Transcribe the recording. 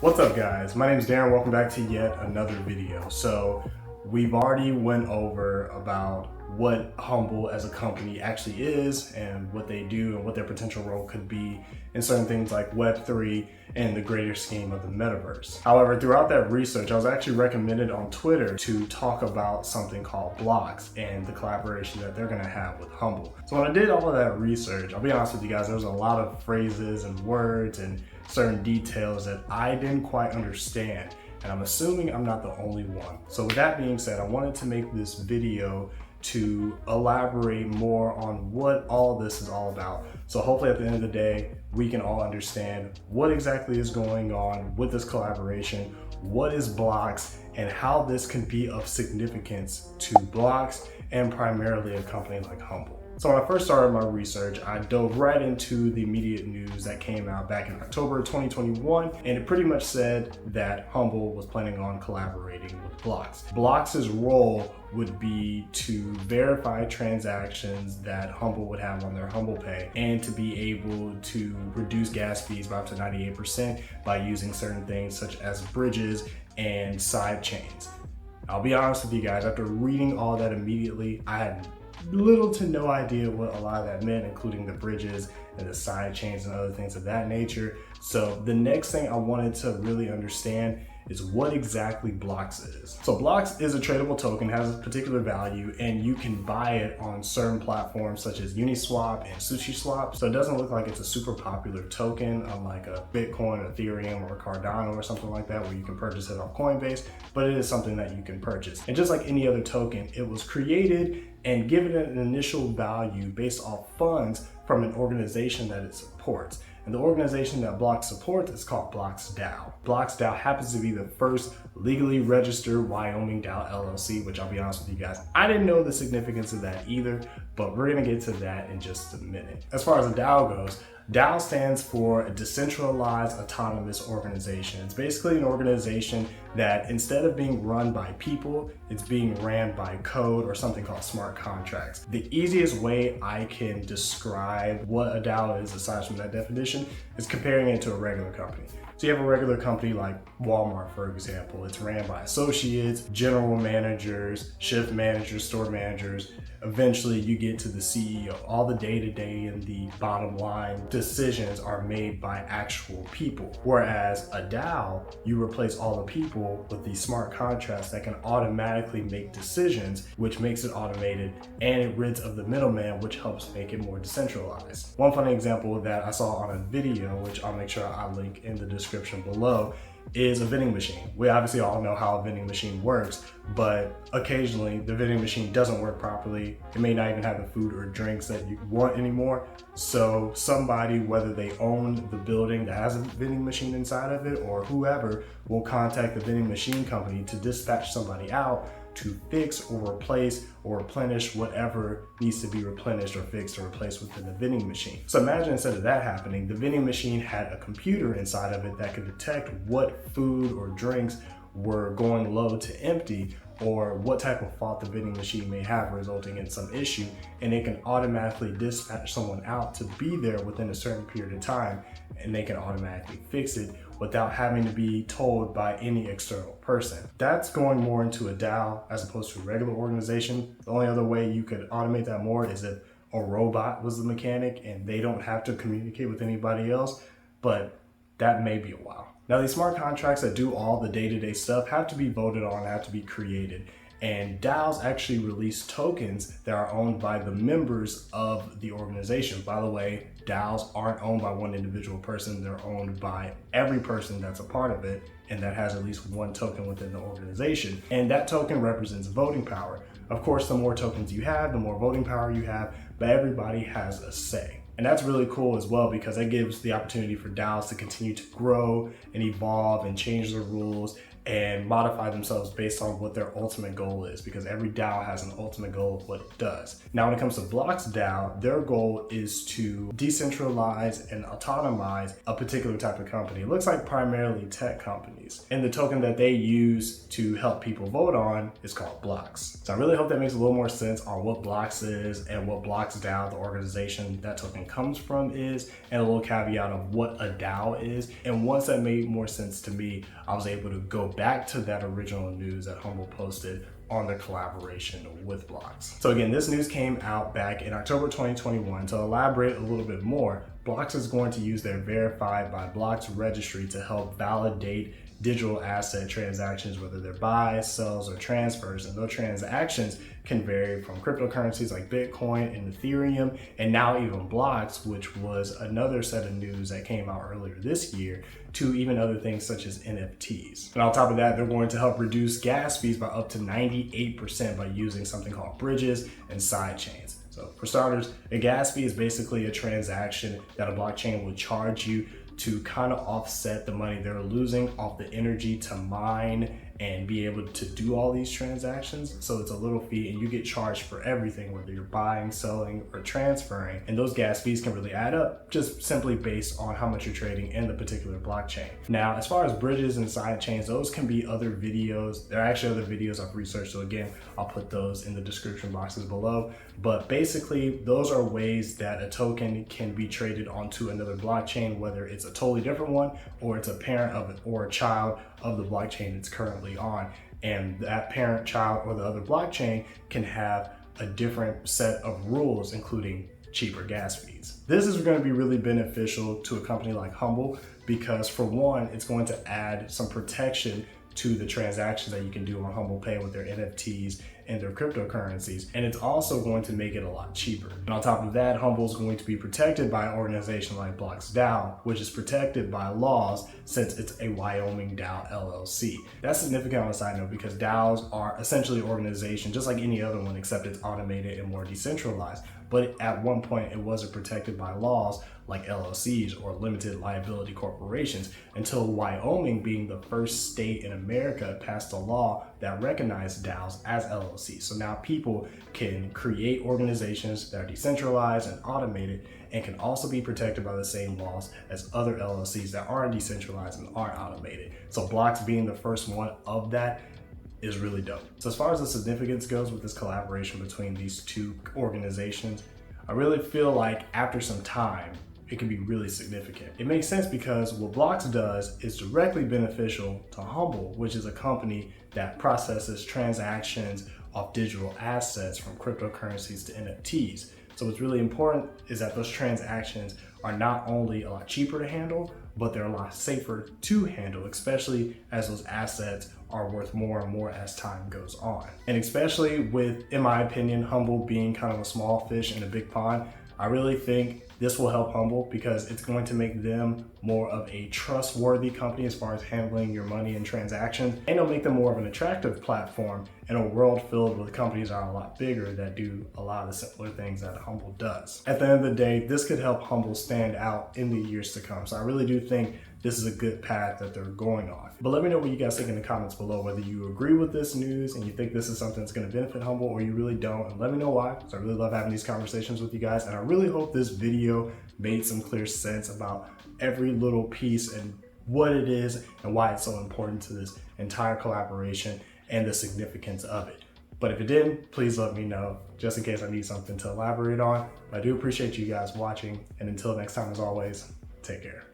What's up guys, my name is Darren, welcome back to yet another video. So we've already went over about what HUMBL as a company actually is and what they do and what their potential role could be in certain things like Web3 and the greater scheme of the metaverse. However, throughout that research, I was actually recommended on Twitter to talk about something called Blox and the collaboration that they're gonna have with HUMBL. So when I did all of that research, I'll be honest with you guys, there was a lot of phrases and words and certain details that I didn't quite understand. And I'm assuming I'm not the only one. So with that being said, I wanted to make this video to elaborate more on what all this is all about. So hopefully at the end of the day, we can all understand what exactly is going on with this collaboration, what is Blox, and how this can be of significance to Blox and primarily a company like HUMBL. So when I first started my research, I dove right into the immediate news that came out back in October 2021, and it pretty much said that HUMBL was planning on collaborating with Blox. Blox's role would be to verify transactions that HUMBL would have on their HUMBLPAY and to be able to reduce gas fees by up to 98% by using certain things such as bridges and side chains. I'll be honest with you guys, after reading all that immediately, I had little to no idea what a lot of that meant, including the bridges and the side chains and other things of that nature. So the next thing I wanted to really understand is what exactly Blox is. So Blox is a tradable token, has a particular value, and you can buy it on certain platforms such as Uniswap and SushiSwap. So it doesn't look like it's a super popular token, unlike a Bitcoin, Ethereum, or Cardano or something like that, where you can purchase it off Coinbase, but it is something that you can purchase. And just like any other token, it was created and given an initial value based off funds from an organization that it supports. And the organization that Blox supports is called Blox DAO. Blox DAO happens to be the first legally registered Wyoming DAO LLC, which I'll be honest with you guys, I didn't know the significance of that either, but we're gonna get to that in just a minute. As far as a DAO goes, DAO stands for a decentralized autonomous organization. It's basically an organization that instead of being run by people, it's being ran by code or something called smart contracts. The easiest way I can describe what a DAO is, aside from that definition, is comparing it to a regular company. So you have a regular company like Walmart, for example. It's ran by associates, general managers, shift managers, store managers. Eventually you get to the CEO. All the day-to-day and the bottom line decisions are made by actual people. Whereas a DAO, you replace all the people with these smart contracts that can automatically make decisions, which makes it automated, and it rids of the middleman, which helps make it more decentralized. One funny example that I saw on a video, which I'll make sure I link in the description below, is a vending machine. We obviously all know how a vending machine works, but occasionally the vending machine doesn't work properly. It may not even have the food or drinks that you want anymore. So somebody, whether they own the building that has a vending machine inside of it or whoever, will contact the vending machine company to dispatch somebody out to fix or replace or replenish whatever needs to be replenished or fixed or replaced within the vending machine. So imagine instead of that happening, the vending machine had a computer inside of it that could detect what food or drinks were going low to empty, or what type of fault the vending machine may have resulting in some issue, and it can automatically dispatch someone out to be there within a certain period of time, and they can automatically fix it without having to be told by any external person. That's going more into a DAO as opposed to a regular organization. The only other way you could automate that more is if a robot was the mechanic and they don't have to communicate with anybody else, but that may be a while. Now, these smart contracts that do all the day-to-day stuff have to be voted on, have to be created. And DAOs actually release tokens that are owned by the members of the organization. By the way, DAOs aren't owned by one individual person, they're owned by every person that's a part of it and that has at least one token within the organization. And that token represents voting power. Of course, the more tokens you have, the more voting power you have, but everybody has a say. And that's really cool as well, because it gives the opportunity for DAOs to continue to grow and evolve and change their rules and modify themselves based on what their ultimate goal is, because every DAO has an ultimate goal of what it does. Now, when it comes to Blox DAO, their goal is to decentralize and autonomize a particular type of company. It looks like primarily tech companies. And the token that they use to help people vote on is called Blox. So I really hope that makes a little more sense on what Blox is and what Blox DAO, the organization that token comes from, is, and a little caveat of what a DAO is. And once that made more sense to me, I was able to go back to that original news that HUMBL posted on their collaboration with Blox. So again, this news came out back in October 2021. To elaborate a little bit more, Blox is going to use their Verified by Blox registry to help validate digital asset transactions, whether they're buys, sells, or transfers. And those transactions can vary from cryptocurrencies like Bitcoin and Ethereum, and now even Blox, which was another set of news that came out earlier this year, to even other things such as NFTs. And on top of that, they're going to help reduce gas fees by up to 98% by using something called bridges and sidechains. So for starters, a gas fee is basically a transaction that a blockchain would charge you to kind of offset the money they're losing off the energy to mine and be able to do all these transactions. So it's a little fee and you get charged for everything, whether you're buying, selling, or transferring. And those gas fees can really add up just simply based on how much you're trading in the particular blockchain. Now, as far as bridges and side chains, those can be other videos. There are actually other videos I've researched. So again, I'll put those in the description boxes below. But basically, those are ways that a token can be traded onto another blockchain, whether it's a totally different one or it's a parent of it or a child of the blockchain it's currently on. And that parent, child, or the other blockchain can have a different set of rules, including cheaper gas fees. This is going to be really beneficial to a company like HUMBL because, for one, it's going to add some protection to the transactions that you can do on HUMBLPAY with their NFTs and their cryptocurrencies. And it's also going to make it a lot cheaper. And on top of that, HUMBL is going to be protected by an organization like Blox DAO, which is protected by laws since it's a Wyoming DAO LLC. That's significant on a side note because DAOs are essentially organizations just like any other one, except it's automated and more decentralized. But at one point, it wasn't protected by laws like LLCs or limited liability corporations until Wyoming, being the first state in America, passed a law that recognized DAOs as LLCs. So now people can create organizations that are decentralized and automated and can also be protected by the same laws as other LLCs that aren't decentralized and aren't automated. So Blox being the first one of that is really dope. So as far as the significance goes with this collaboration between these two organizations, I really feel like after some time, it can be really significant. It makes sense because what Blox does is directly beneficial to HUMBL, which is a company that processes transactions of digital assets from cryptocurrencies to NFTs. So what's really important is that those transactions are not only a lot cheaper to handle, but they're a lot safer to handle, especially as those assets are worth more and more as time goes on. And especially with, in my opinion, HUMBL being kind of a small fish in a big pond, I really think this will help HUMBL because it's going to make them more of a trustworthy company as far as handling your money and transactions, and it'll make them more of an attractive platform in a world filled with companies that are a lot bigger that do a lot of the similar things that HUMBL does. At the end of the day, this could help HUMBL stand out in the years to come. So I really do think this is a good path that they're going on. But let me know what you guys think in the comments below, whether you agree with this news and you think this is something that's going to benefit HUMBL or you really don't, and let me know why. So I really love having these conversations with you guys, and I really hope this video made some clear sense about every little piece and what it is and why it's so important to this entire collaboration and the significance of it. But if it didn't, please let me know, just in case I need something to elaborate on. I do appreciate you guys watching, and until next time, as always, take care.